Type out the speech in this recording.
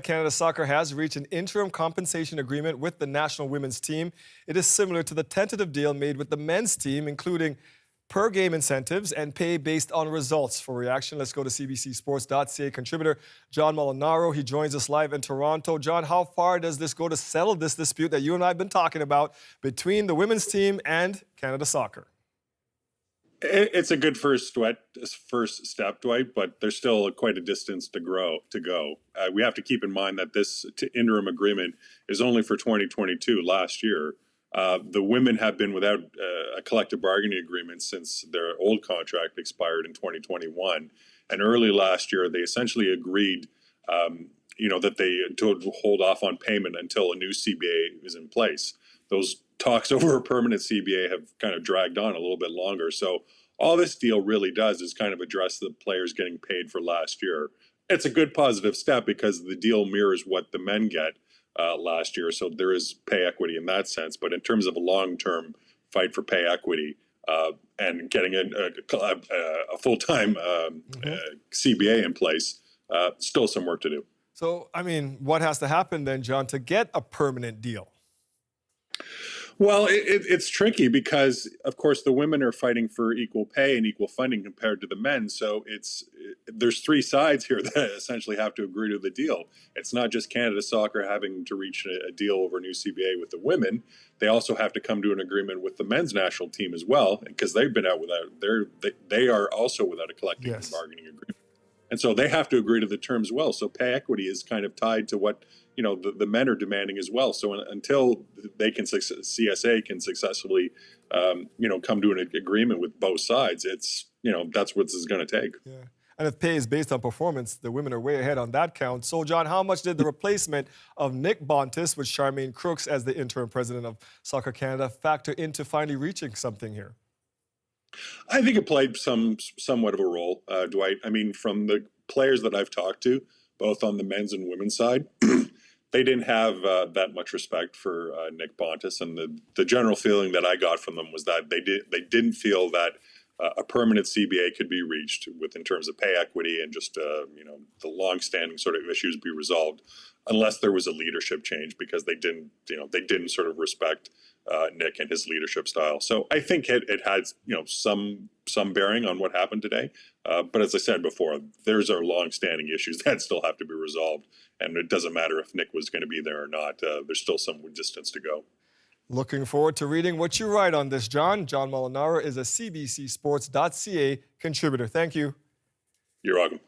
Canada Soccer has reached an interim compensation agreement with the national women's team. It is similar to the tentative deal made with the men's team, including per-game incentives and pay based on results. For reaction, let's go to CBCSports.ca contributor John Molinaro. He joins us live in Toronto. John, how far does this go to settle this dispute that you and I have been talking about between the women's team and Canada Soccer? It's a good first step, Dwight, but there's still quite a distance to go. We have to keep in mind that this interim agreement is only for 2022. Last year, the women have been without a collective bargaining agreement since their old contract expired in 2021. And early last year, they essentially agreed, that they to hold off on payment until a new CBA is in place. Those talks over a permanent CBA have kind of dragged on a little bit longer. So all this deal really does is kind of address the players getting paid for last year. It's a good positive step because the deal mirrors what the men get last year. So there is pay equity in that sense. But in terms of a long-term fight for pay equity and getting a full-time CBA in place, still some work to do. So, what has to happen then, John, to get a permanent deal? Well, it's tricky because, of course, the women are fighting for equal pay and equal funding compared to the men. So there's three sides here that essentially have to agree to the deal. It's not just Canada Soccer having to reach a deal over a new CBA with the women. They also have to come to an agreement with the men's national team as well, because they've been out without they are also without a collective bargaining agreement. And so they have to agree to the terms well. So pay equity is kind of tied to what the men are demanding as well. So until they can CSA can successfully come to an agreement with both sides, that's what this is going to take. Yeah. And if pay is based on performance, the women are way ahead on that count. So, John, how much did the replacement of Nick Bontis with Charmaine Crooks as the interim president of Soccer Canada factor into finally reaching something here? I think it played somewhat of a role, Dwight. From the players that I've talked to, both on the men's and women's side, they didn't have that much respect for Nick Bontis, and the general feeling that I got from them was that they didn't feel that a permanent CBA could be reached in terms of pay equity and just the long-standing sort of issues be resolved unless there was a leadership change, because they didn't sort of respect Nick and his leadership style. So I think it had some bearing on what happened today. But as I said before, there's our long-standing issues that still have to be resolved. And it doesn't matter if Nick was going to be there or not. There's still some distance to go. Looking forward to reading what you write on this, John. John Molinaro is a CBCSports.ca contributor. Thank you. You're welcome.